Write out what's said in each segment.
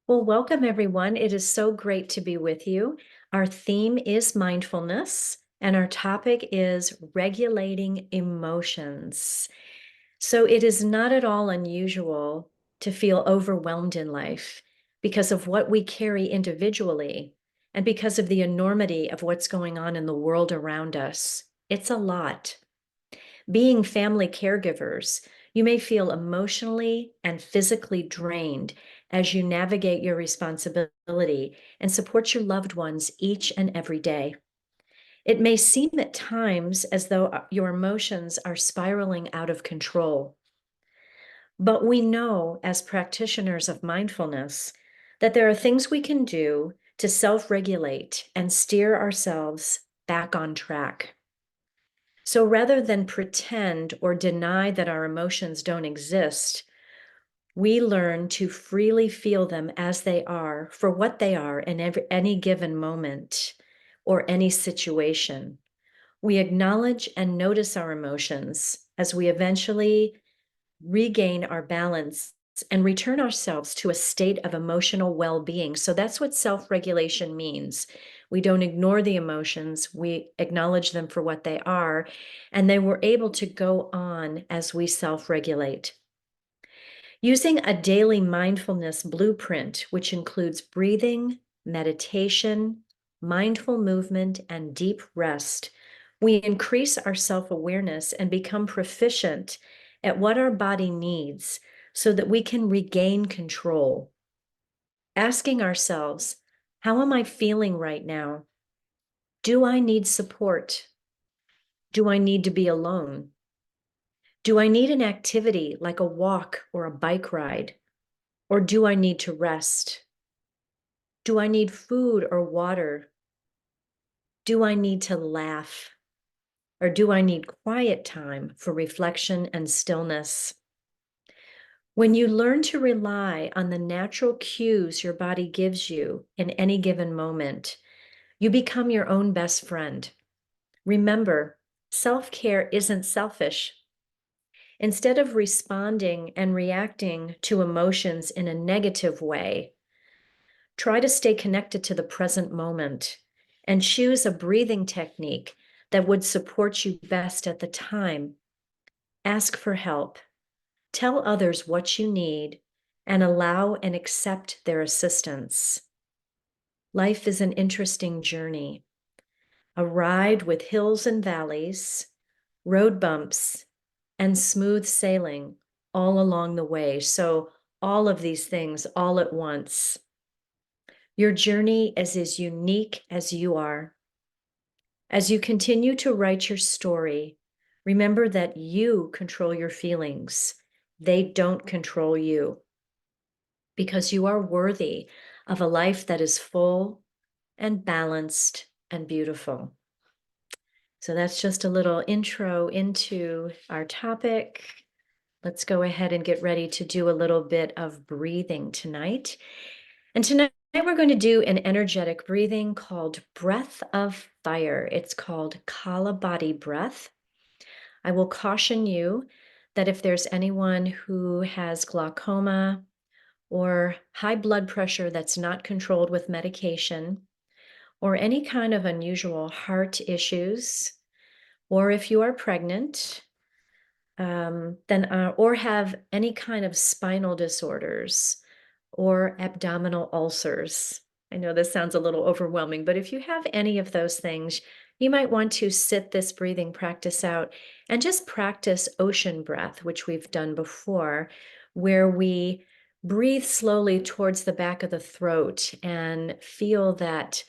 Well, welcome everyone. It is so great to be with you. Our theme is mindfulness, and our topic is regulating emotions. So it is not at all unusual to feel overwhelmed in life because of what we carry individually and because of the enormity of what's going on in the world around us. It's a lot. Being family caregivers, you may feel emotionally and physically drained as you navigate your responsibility and support your loved ones each and every day. It may seem at times as though your emotions are spiraling out of control. But we know as practitioners of mindfulness that there are things we can do to self regulate and steer ourselves back on track. So rather than pretend or deny that our emotions don't exist, we learn to freely feel them as they are for what they are in any given moment or any situation. We acknowledge and notice our emotions as we eventually regain our balance and return ourselves to a state of emotional well-being. So that's what self-regulation means. We don't ignore the emotions, we acknowledge them for what they are, and then we're able to go on as we self-regulate. Using a daily mindfulness blueprint, which includes breathing, meditation, mindful movement, and deep rest, we increase our self-awareness and become proficient at what our body needs so that we can regain control. Asking ourselves, how am I feeling right now? Do I need support? Do I need to be alone? Do I need an activity like a walk or a bike ride? Or do I need to rest? Do I need food or water? Do I need to laugh? Or do I need quiet time for reflection and stillness? When you learn to rely on the natural cues your body gives you in any given moment, you become your own best friend. Remember, self-care isn't selfish. Instead of responding and reacting to emotions in a negative way, try to stay connected to the present moment and choose a breathing technique that would support you best at the time. Ask for help. Tell others what you need and allow and accept their assistance. Life is an interesting journey, a ride with hills and valleys, road bumps, and smooth sailing all along the way. So all of these things all at once. Your journey is as unique as you are. As you continue to write your story, remember that you control your feelings. They don't control you, because you are worthy of a life that is full and balanced and beautiful. So that's just a little intro into our topic. Let's go ahead and get ready to do a little bit of breathing tonight. And tonight we're going to do an energetic breathing called Breath of Fire. It's called Kala Body Breath. I will caution you that if there's anyone who has glaucoma or high blood pressure that's not controlled with medication, or any kind of unusual heart issues, or if you are pregnant, or have any kind of spinal disorders or abdominal ulcers. I know this sounds a little overwhelming, but if you have any of those things, you might want to sit this breathing practice out and just practice ocean breath, which we've done before, where we breathe slowly towards the back of the throat and feel that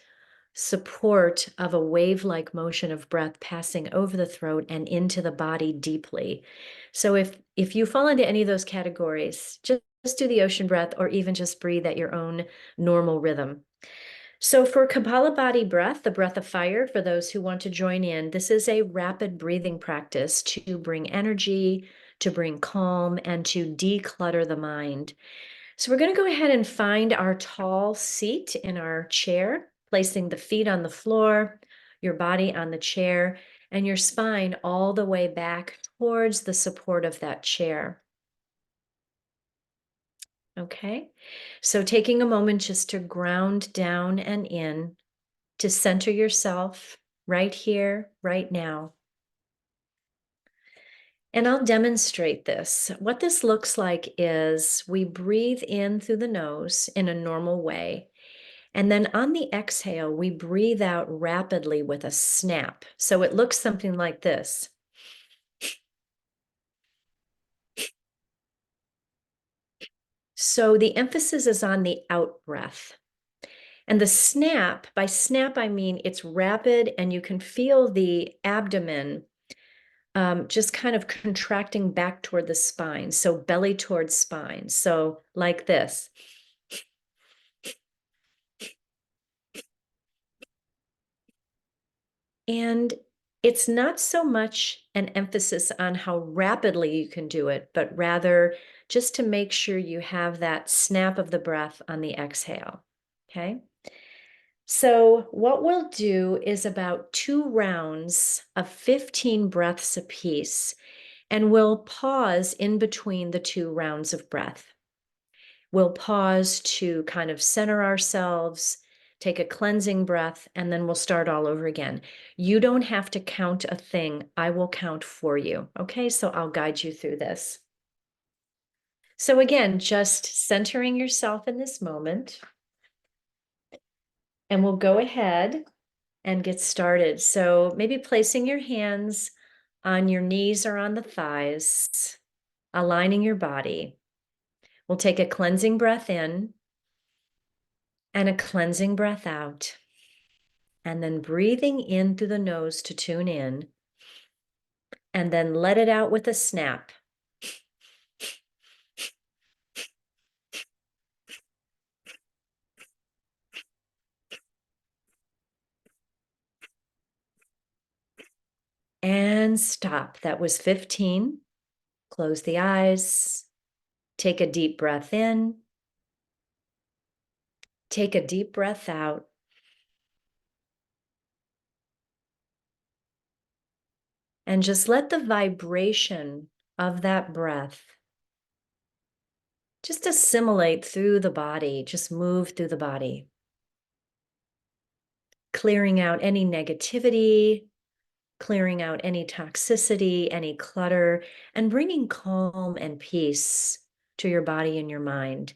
support of a wave-like motion of breath passing over the throat and into the body deeply. So if you fall into any of those categories, just do the ocean breath or even just breathe at your own normal rhythm. So for Kapalabhati breath, the breath of fire, for those who want to join in, this is a rapid breathing practice to bring energy, to bring calm, and to declutter the mind. So we're going to go ahead and find our tall seat in our chair, placing the feet on the floor, your body on the chair, and your spine all the way back towards the support of that chair. Okay. So taking a moment just to ground down and in, to center yourself right here, right now. And I'll demonstrate this. What this looks like is we breathe in through the nose in a normal way. And then on the exhale, we breathe out rapidly with a snap. So it looks something like this. So the emphasis is on the out breath. And the snap, by snap, I mean it's rapid and you can feel the abdomen just kind of contracting back toward the spine. So belly towards spine. So like this. And it's not so much an emphasis on how rapidly you can do it, but rather just to make sure you have that snap of the breath on the exhale. Okay. So, what we'll do is about 2 rounds of 15 breaths apiece, and we'll pause in between the 2 rounds of breath. We'll pause to kind of center ourselves, take a cleansing breath, and then we'll start all over again. You don't have to count a thing. I will count for you. Okay, so I'll guide you through this. So, again, just centering yourself in this moment, and we'll go ahead and get started. So, maybe placing your hands on your knees or on the thighs, aligning your body. We'll take a cleansing breath in and a cleansing breath out. And then breathing in through the nose to tune in, and then let it out with a snap. And stop. That was 15. Close the eyes. Take a deep breath in. Take a deep breath out. And just let the vibration of that breath just assimilate through the body, just move through the body, clearing out any negativity, clearing out any toxicity, any clutter, and bringing calm and peace to your body and your mind.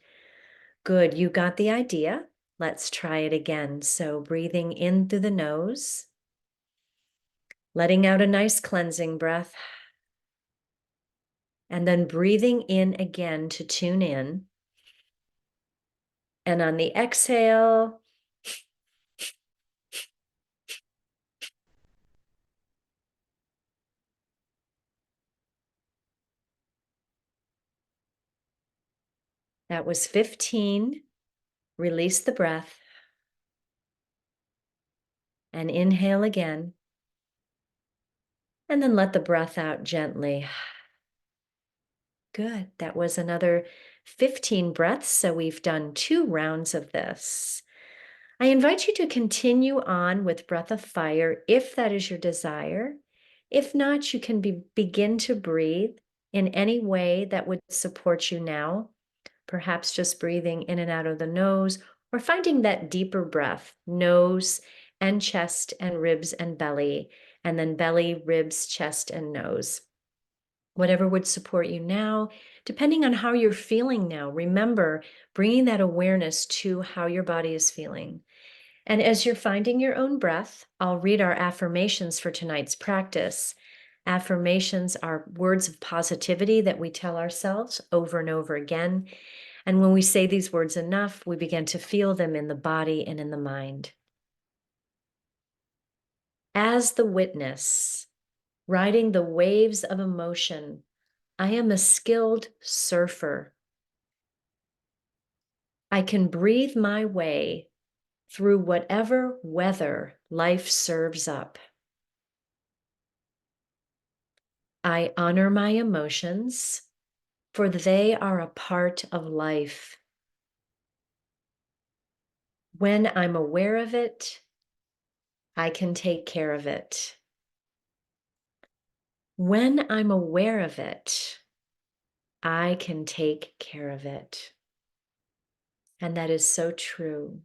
Good, you got the idea. Let's try it again. So breathing in through the nose, letting out a nice cleansing breath, and then breathing in again to tune in. And on the exhale, that was 15. Release the breath and inhale again. And then let the breath out gently. Good. That was another 15 breaths. So we've done 2 rounds of this. I invite you to continue on with Breath of Fire if that is your desire. If not, you can begin to breathe in any way that would support you now. Perhaps just breathing in and out of the nose, or finding that deeper breath, nose and chest and ribs and belly, and then belly, ribs, chest, and nose. Whatever would support you now, depending on how you're feeling now. Remember, bringing that awareness to how your body is feeling. And as you're finding your own breath, I'll read our affirmations for tonight's practice. Affirmations are words of positivity that we tell ourselves over and over again. And when we say these words enough, we begin to feel them in the body and in the mind. As the witness, riding the waves of emotion, I am a skilled surfer. I can breathe my way through whatever weather life serves up. I honor my emotions, for they are a part of life. When I'm aware of it, I can take care of it. When I'm aware of it, I can take care of it. And that is so true.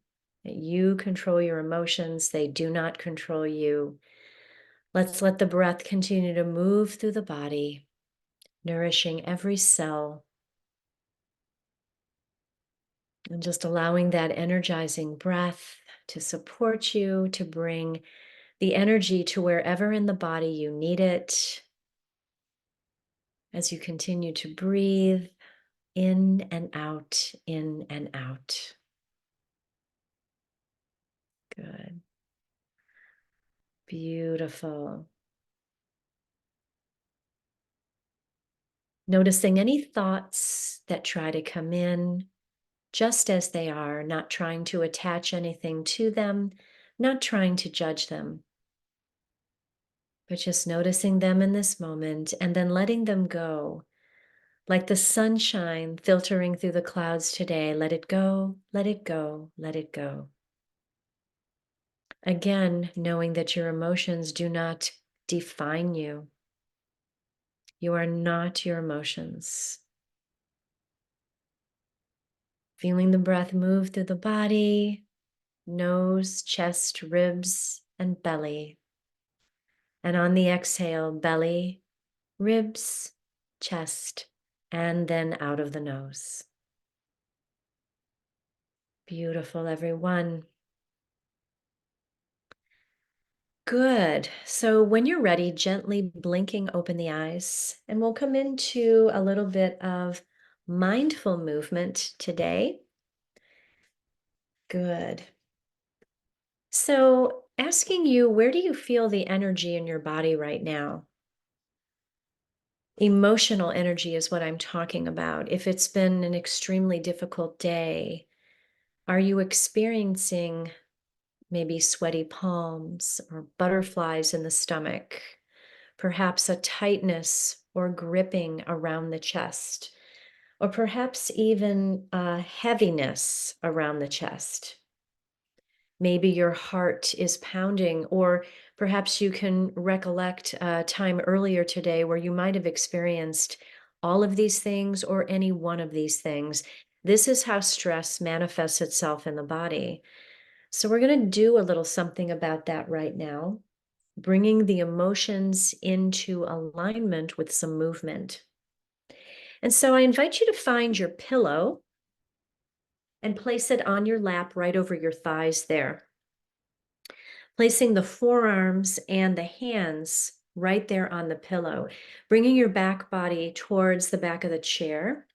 That you control your emotions, they do not control you. Let's let the breath continue to move through the body, nourishing every cell, and just allowing that energizing breath to support you, to bring the energy to wherever in the body you need it as you continue to breathe in and out, in and out. Good. Beautiful. Noticing any thoughts that try to come in just as they are, not trying to attach anything to them, not trying to judge them, but just noticing them in this moment and then letting them go. Like the sunshine filtering through the clouds today, let it go, let it go, let it go. Again, knowing that your emotions do not define you. You are not your emotions. Feeling the breath move through the body, nose, chest, ribs, and belly. And on the exhale, belly, ribs, chest, and then out of the nose. Beautiful, everyone. Good. So when you're ready, gently blinking open the eyes, and we'll come into a little bit of mindful movement today. Good. So asking you, where do you feel the energy in your body right now? Emotional energy is what I'm talking about. If it's been an extremely difficult day, are you experiencing maybe sweaty palms or butterflies in the stomach? Perhaps a tightness or gripping around the chest, or perhaps even a heaviness around the chest. Maybe your heart is pounding, or perhaps you can recollect a time earlier today where you might have experienced all of these things or any one of these things. This is how stress manifests itself in the body. So, we're going to do a little something about that right now, bringing the emotions into alignment with some movement. And so, I invite you to find your pillow and place it on your lap right over your thighs there. Placing the forearms and the hands right there on the pillow, bringing your back body towards the back of the chair,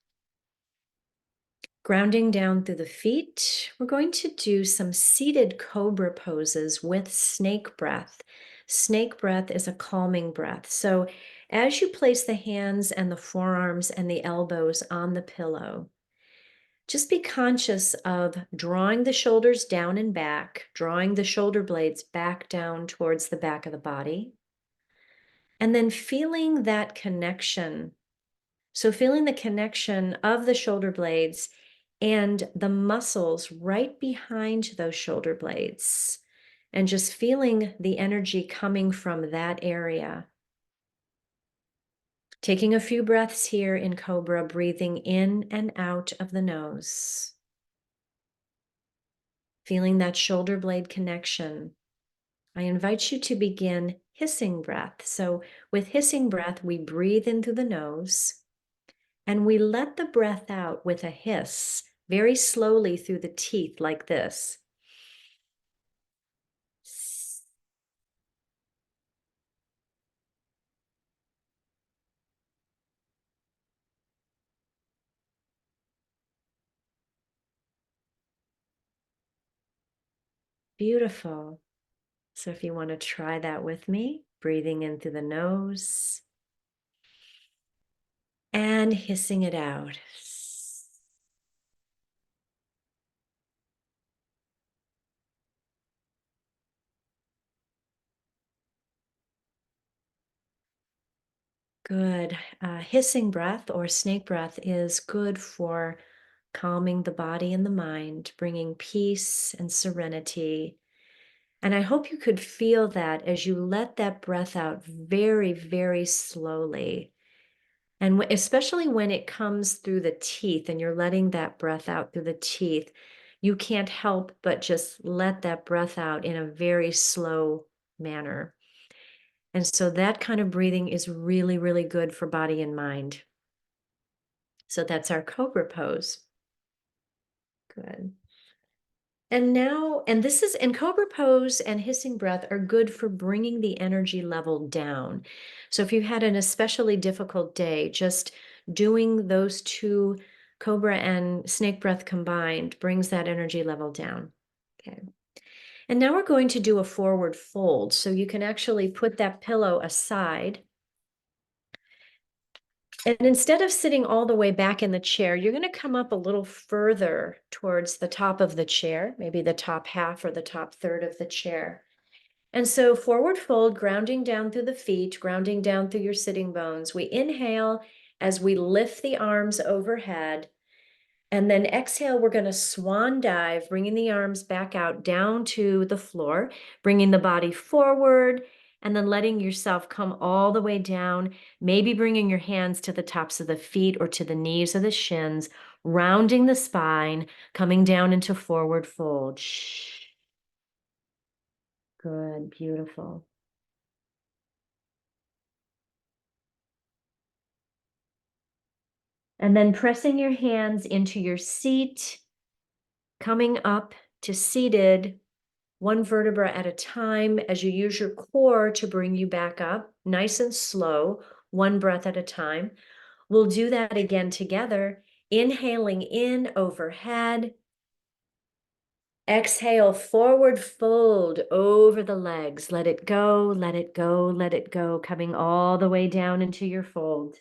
grounding down through the feet. We're going to do some seated cobra poses with snake breath. Snake breath is a calming breath. So as you place the hands and the forearms and the elbows on the pillow, just be conscious of drawing the shoulders down and back, drawing the shoulder blades back down towards the back of the body, and then feeling that connection. So, feeling the connection of the shoulder blades and the muscles right behind those shoulder blades, and just feeling the energy coming from that area. Taking a few breaths here in Cobra, breathing in and out of the nose. Feeling that shoulder blade connection. I invite you to begin hissing breath. So, with hissing breath, we breathe in through the nose and we let the breath out with a hiss very slowly through the teeth, like this. Beautiful. So, if you want to try that with me, breathing in through the nose and hissing it out. Good. Hissing breath or snake breath is good for calming the body and the mind, bringing peace and serenity. And I hope you could feel that as you let that breath out very, very slowly. And especially when it comes through the teeth and you're letting that breath out through the teeth, you can't help but just let that breath out in a very slow manner. And so that kind of breathing is really, really good for body and mind. So that's our cobra pose. Good. And this is, and cobra pose and hissing breath are good for bringing the energy level down. So if you had an especially difficult day, just doing those two, cobra and snake breath combined, brings that energy level down. Okay. And now we're going to do a forward fold. So you can actually put that pillow aside. And instead of sitting all the way back in the chair, you're going to come up a little further towards the top of the chair, maybe the top half or the top third of the chair. And so forward fold, grounding down through the feet, grounding down through your sitting bones. We inhale as we lift the arms overhead. And then exhale, we're going to swan dive, bringing the arms back out down to the floor, bringing the body forward, and then letting yourself come all the way down, maybe bringing your hands to the tops of the feet or to the knees or the shins, rounding the spine, coming down into forward fold. Shh. Good, beautiful. And then pressing your hands into your seat, coming up to seated, one vertebra at a time as you use your core to bring you back up, nice and slow, one breath at a time. We'll do that again together, inhaling in overhead. Exhale, forward fold over the legs. Let it go, let it go, let it go, coming all the way down into your fold.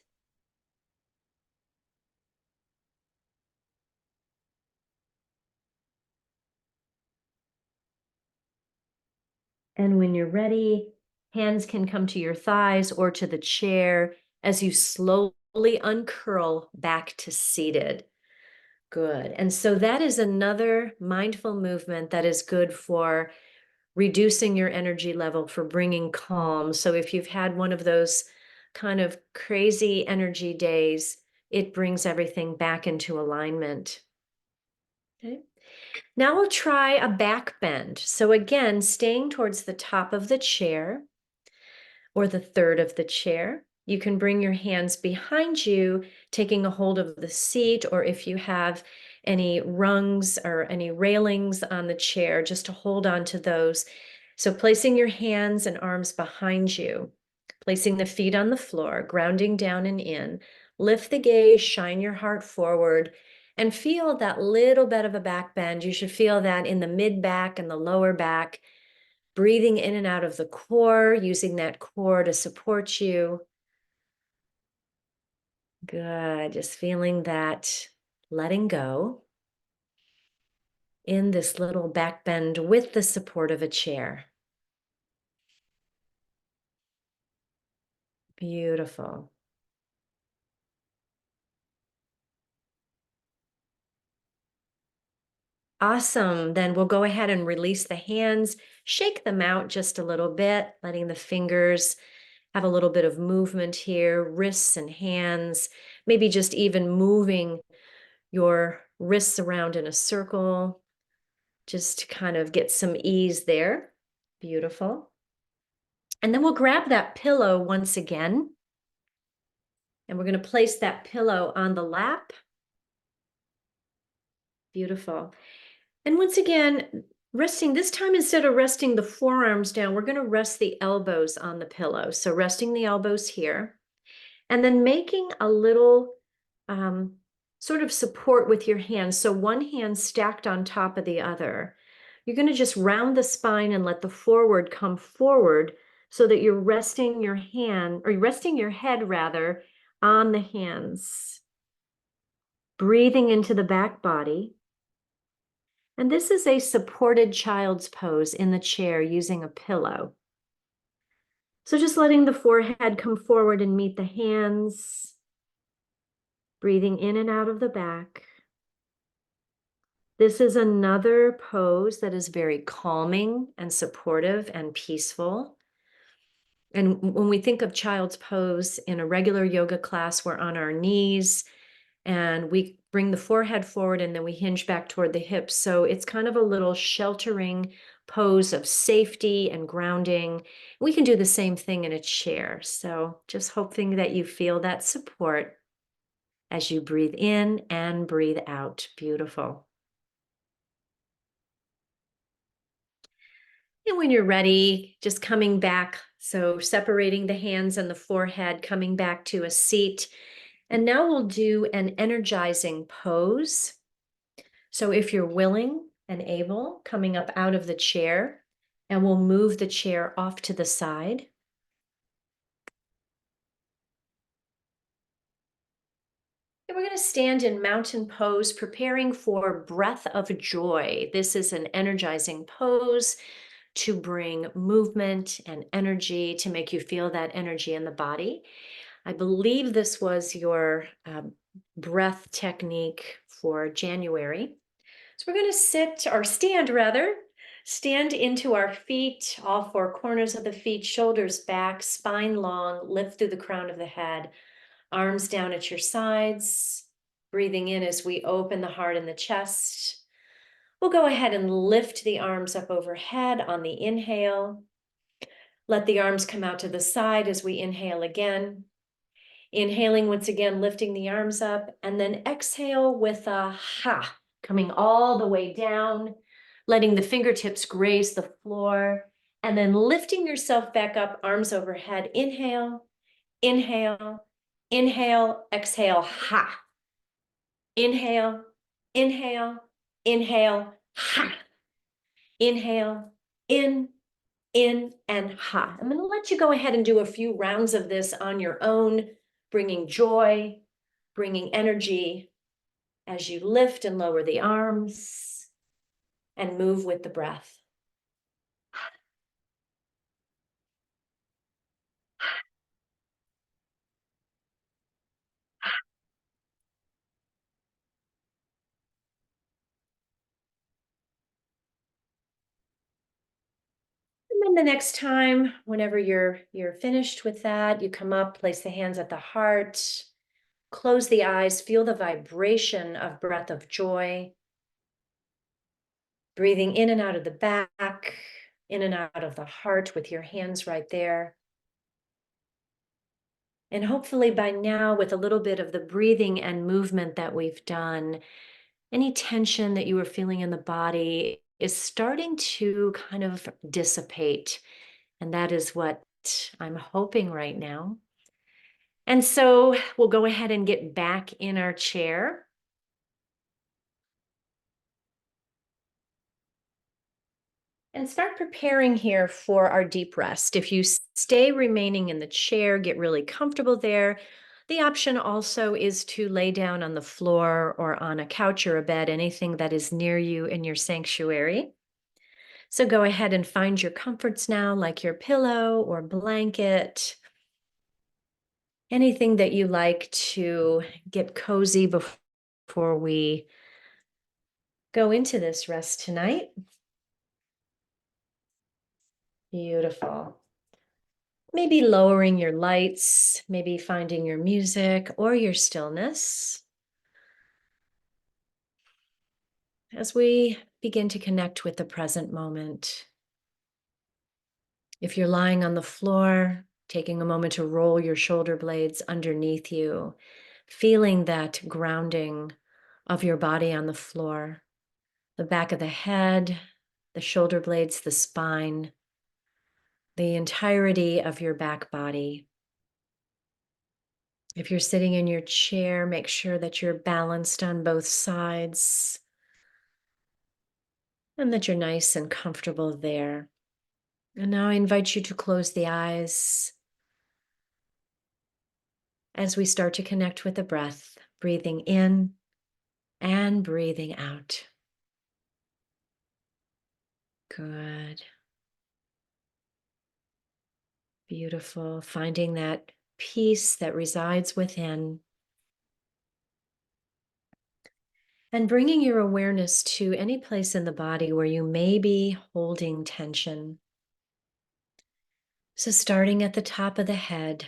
And when you're ready, hands can come to your thighs or to the chair as you slowly uncurl back to seated. Good. And so that is another mindful movement that is good for reducing your energy level, for bringing calm. So if you've had one of those kind of crazy energy days, it brings everything back into alignment. Okay. Now we'll try a back bend. So again, staying towards the top of the chair or the third of the chair. You can bring your hands behind you, taking a hold of the seat, or if you have any rungs or any railings on the chair, just to hold on to those. So placing your hands and arms behind you, placing the feet on the floor, grounding down and in. Lift the gaze, shine your heart forward, and feel that little bit of a back bend. You should feel that in the mid back and the lower back. Breathing in and out of the core, using that core to support you. Good. Just feeling that letting go in this little back bend with the support of a chair. Beautiful. Awesome. Then we'll go ahead and release the hands, shake them out just a little bit, letting the fingers have a little bit of movement here, wrists and hands, maybe just even moving your wrists around in a circle, just to kind of get some ease there. Beautiful. And then we'll grab that pillow once again, and we're going to place that pillow on the lap. Beautiful. And once again, resting, this time instead of resting the forearms down, we're going to rest the elbows on the pillow. So resting the elbows here, and then making a little sort of support with your hands. So one hand stacked on top of the other. You're going to just round the spine and let the forward come forward so that you're resting your hand, or you're resting your head rather, on the hands. Breathing into the back body. And this is a supported child's pose in the chair using a pillow. So just letting the forehead come forward and meet the hands. Breathing in and out of the back. This is another pose that is very calming and supportive and peaceful. And when we think of child's pose in a regular yoga class, we're on our knees and we bring the forehead forward and then we hinge back toward the hips. So it's kind of a little sheltering pose of safety and grounding. We can do the same thing in a chair. So just hoping that you feel that support as you breathe in and breathe out. Beautiful. And when you're ready, just coming back. So separating the hands and the forehead, coming back to a seat. And now we'll do an energizing pose. So if you're willing and able, coming up out of the chair, and we'll move the chair off to the side. And we're going to stand in mountain pose, preparing for breath of joy. This is an energizing pose to bring movement and energy, to make you feel that energy in the body. I believe this was your breath technique for January. So we're going to sit or stand rather, stand into our feet, all four corners of the feet, shoulders back, spine long, lift through the crown of the head, arms down at your sides, breathing in as we open the heart and the chest. We'll go ahead and lift the arms up overhead on the inhale. Let the arms come out to the side as we inhale again. Inhaling once again, lifting the arms up, and then exhale with a ha, coming all the way down, letting the fingertips graze the floor, and then lifting yourself back up, arms overhead. Inhale, inhale, inhale, exhale, ha. Inhale, inhale, inhale, ha. Inhale, in, and ha. I'm going to let you go ahead and do a few rounds of this on your own, bringing joy, bringing energy as you lift and lower the arms and move with the breath. And then the next time, whenever you're finished with that, you come up, place the hands at the heart, close the eyes, feel the vibration of breath of joy. Breathing in and out of the back, in and out of the heart with your hands right there. And hopefully by now, with a little bit of the breathing and movement that we've done, any tension that you were feeling in the body is starting to kind of dissipate. And that is what I'm hoping right now. And so we'll go ahead and get back in our chair. And start preparing here for our deep rest. If you stay remaining in the chair, get really comfortable there. The option also is to lay down on the floor or on a couch or a bed, anything that is near you in your sanctuary. So go ahead and find your comforts now, like your pillow or blanket, anything that you like to get cozy before we go into this rest tonight. Beautiful. Maybe lowering your lights, maybe finding your music or your stillness as we begin to connect with the present moment. If you're lying on the floor, taking a moment to roll your shoulder blades underneath you, feeling that grounding of your body on the floor, the back of the head, the shoulder blades, the spine, the entirety of your back body. If you're sitting in your chair, make sure that you're balanced on both sides and that you're nice and comfortable there. And now I invite you to close the eyes as we start to connect with the breath, breathing in and breathing out. Good. Beautiful. Finding that peace that resides within. And bringing your awareness to any place in the body where you may be holding tension. So, starting at the top of the head,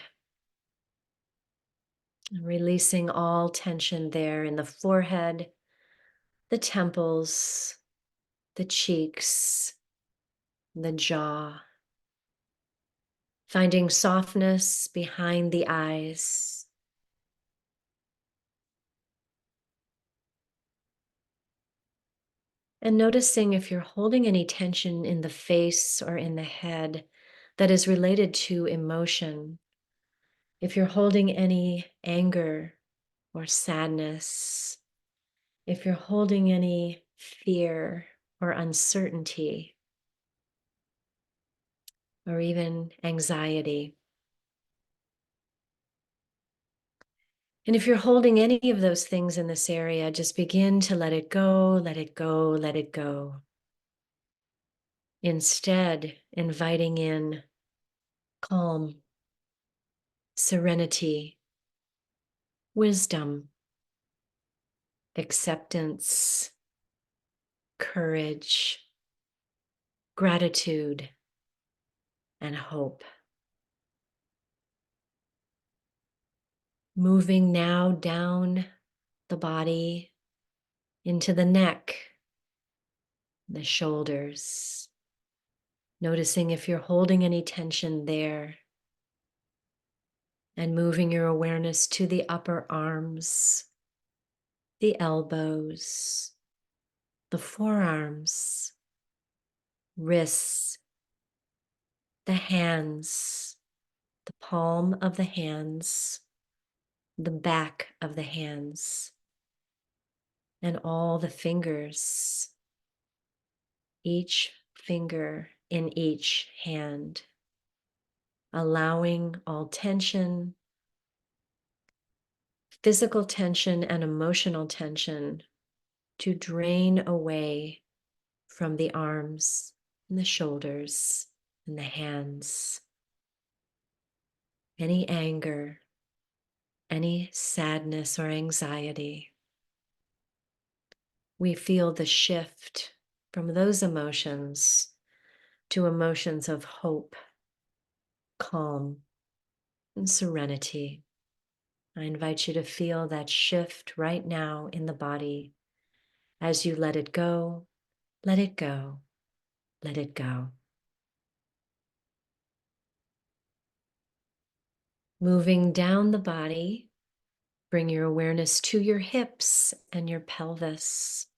releasing all tension there in the forehead, the temples, the cheeks, the jaw, finding softness behind the eyes. And noticing if you're holding any tension in the face or in the head that is related to emotion. If you're holding any anger or sadness, if you're holding any fear or uncertainty, or even anxiety. And if you're holding any of those things in this area, just begin to let it go, let it go, let it go. Instead, inviting in calm, serenity, wisdom, acceptance, courage, gratitude, and hope. Moving now down the body into the neck, the shoulders. Noticing if you're holding any tension there. And moving your awareness to the upper arms, the elbows, the forearms, wrists, the hands, the palm of the hands, the back of the hands, and all the fingers, each finger in each hand, allowing all tension, physical tension and emotional tension to drain away from the arms and the shoulders and the hands. Any anger, any sadness or anxiety, we feel the shift from those emotions to emotions of hope, calm, and serenity. I invite you to feel that shift right now in the body as you let it go, let it go, let it go. Moving down the body, bring your awareness to your hips and your pelvis,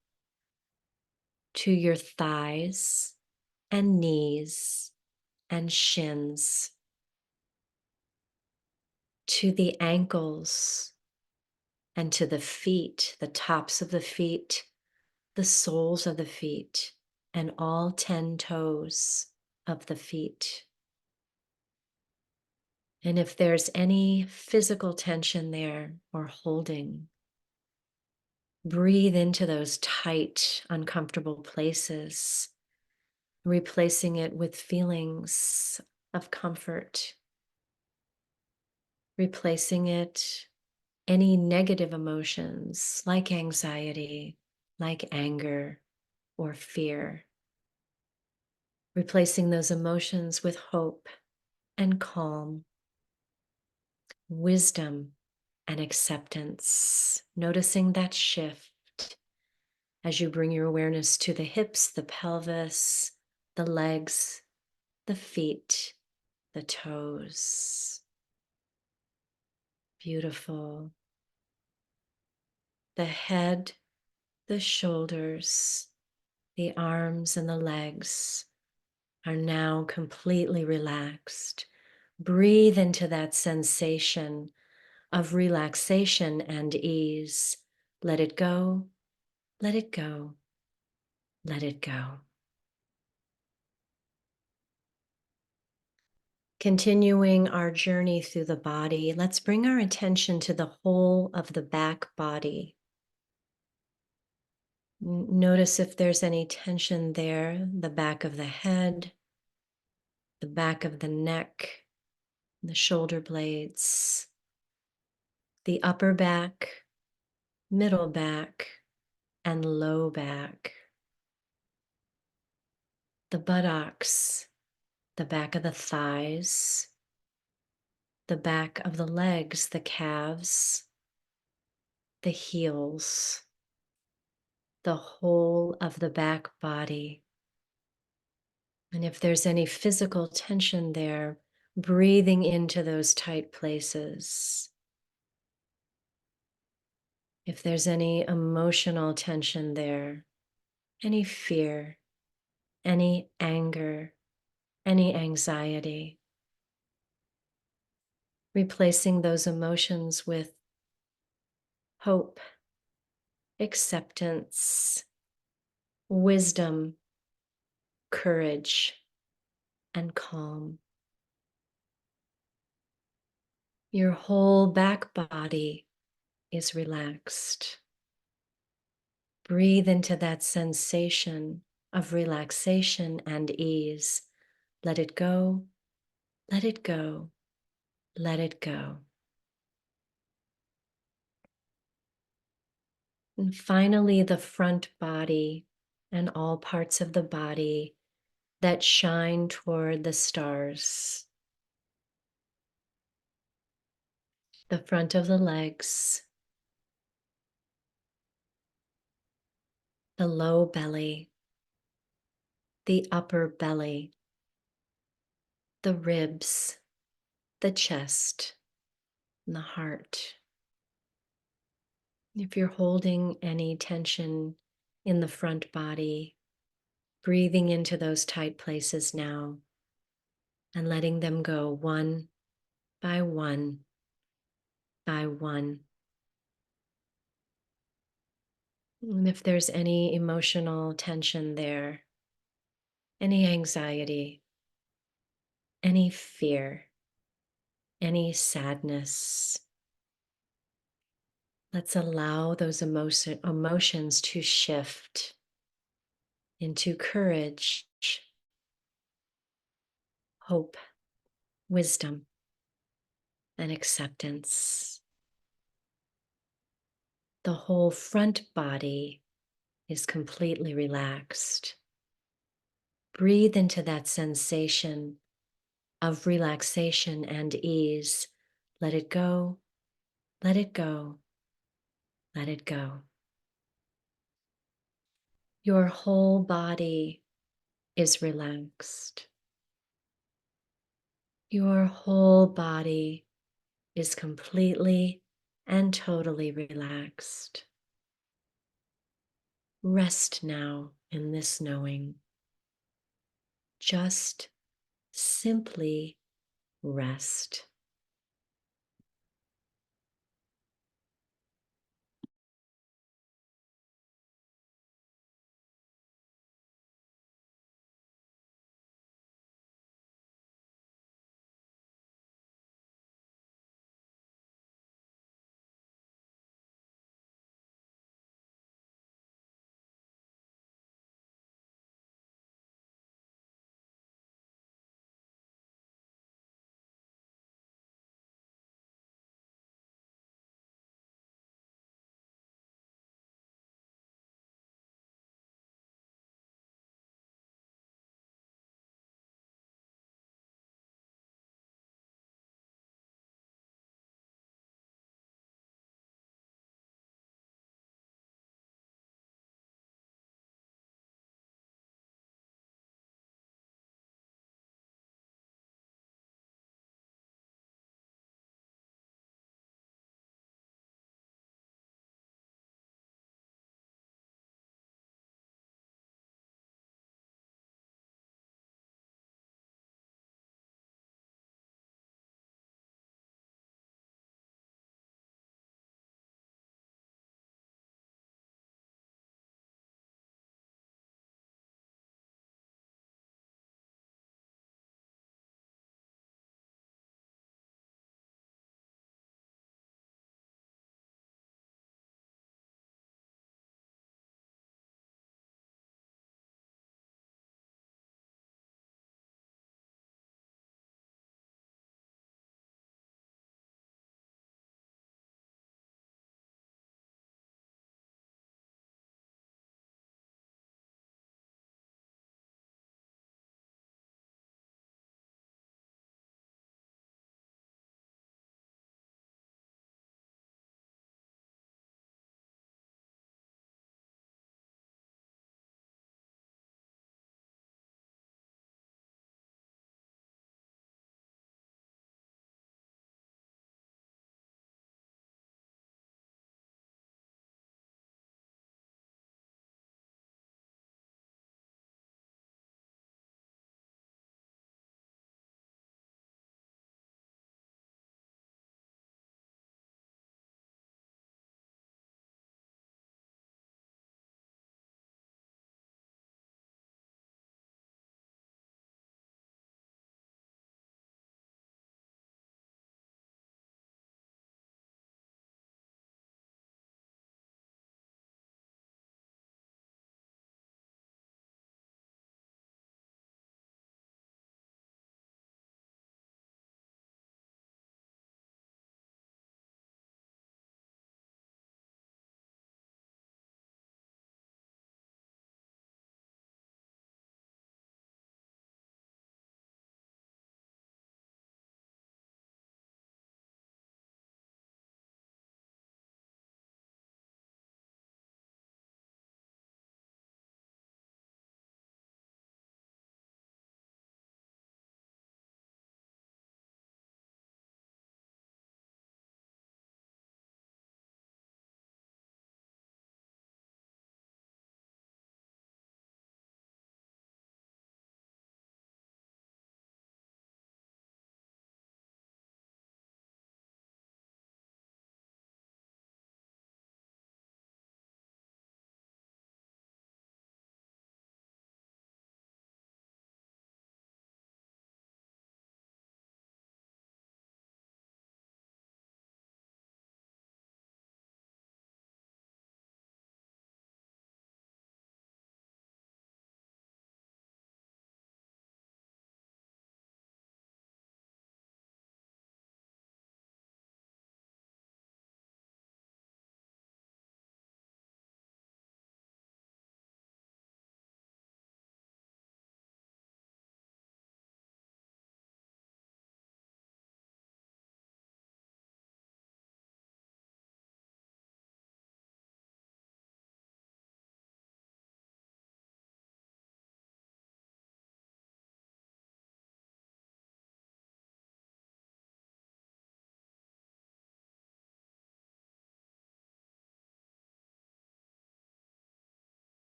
to your thighs and knees and shins, to the ankles and to the feet, the tops of the feet, the soles of the feet, and all 10 toes of the feet. And if there's any physical tension there or holding, breathe into those tight, uncomfortable places, replacing it with feelings of comfort, replacing it any negative emotions like anxiety, like anger or fear, replacing those emotions with hope and calm, wisdom and acceptance, noticing that shift as you bring your awareness to the hips, the pelvis, the legs, the feet, the toes. Beautiful. The head, the shoulders, the arms, and the legs are now completely relaxed. Breathe into that sensation of relaxation and ease. Let it go, let it go, let it go. Continuing our journey through the body, let's bring our attention to the whole of the back body. Notice if there's any tension there, the back of the head, the back of the neck, the shoulder blades, the upper back, middle back, and low back, the buttocks, the back of the thighs, the back of the legs, the calves, the heels, the whole of the back body. And if there's any physical tension there, breathing into those tight places. If there's any emotional tension there, any fear, any anger, any anxiety, replacing those emotions with hope, acceptance, wisdom, courage, and calm. Your whole back body is relaxed. Breathe into that sensation of relaxation and ease. Let it go, let it go, let it go. And finally, the front body and all parts of the body that shine toward the stars. The front of the legs, the low belly, the upper belly, the ribs, the chest, and the heart. If you're holding any tension in the front body, breathing into those tight places now and letting them go one by one by one. And if there's any emotional tension there, any anxiety, any fear, any sadness, let's allow those emotions to shift into courage, hope, wisdom, and acceptance. The whole front body is completely relaxed. Breathe into that sensation of relaxation and ease. Let it go, let it go, let it go. Your whole body is relaxed. Your whole body is completely and totally relaxed. Rest now in this knowing. Just simply rest.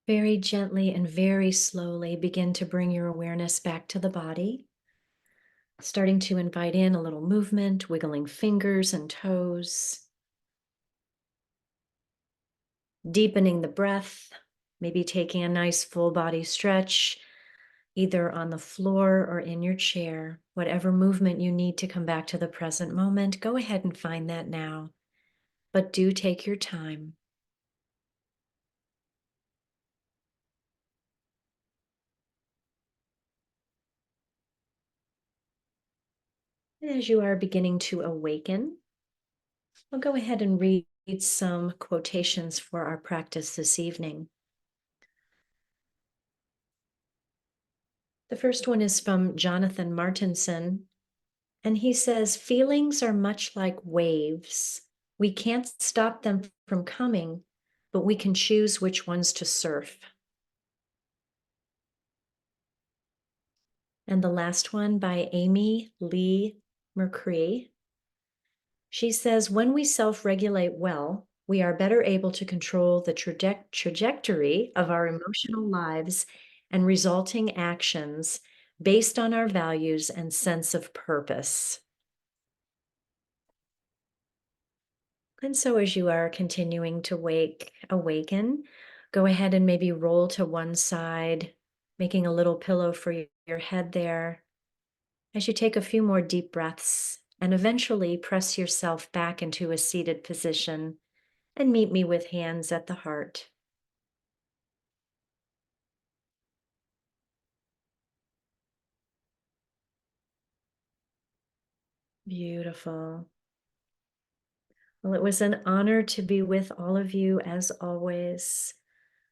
Very gently and very slowly begin to bring your awareness back to the body, starting to invite in a little movement, wiggling fingers and toes, deepening the breath, maybe taking a nice full body stretch, either on the floor or in your chair. Whatever movement you need to come back to the present moment, go ahead and find that now. But do take your time. And as you are beginning to awaken, I'll go ahead and read some quotations for our practice this evening. The first one is from Jonathan Martinson, and he says, "Feelings are much like waves. We can't stop them from coming, but we can choose which ones to surf." And the last one by Amy Lee McCree. She says, "When we self regulate well, we are better able to control the trajectory of our emotional lives and resulting actions based on our values and sense of purpose." And so, as you are continuing to awaken, go ahead and maybe roll to one side, making a little pillow for your head there, as you take a few more deep breaths and eventually press yourself back into a seated position and meet me with hands at the heart. Beautiful. Well, it was an honor to be with all of you as always.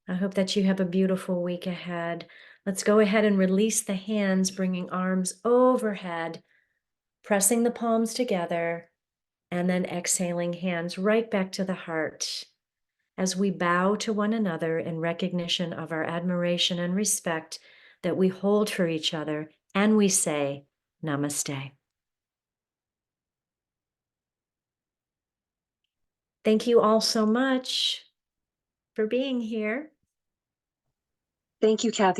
I hope that you have a beautiful week ahead. Let's go ahead and release the hands, bringing arms overhead, pressing the palms together, and then exhaling hands right back to the heart as we bow to one another in recognition of our admiration and respect that we hold for each other, and we say, Namaste. Thank you all so much for being here. Thank you, Kathy.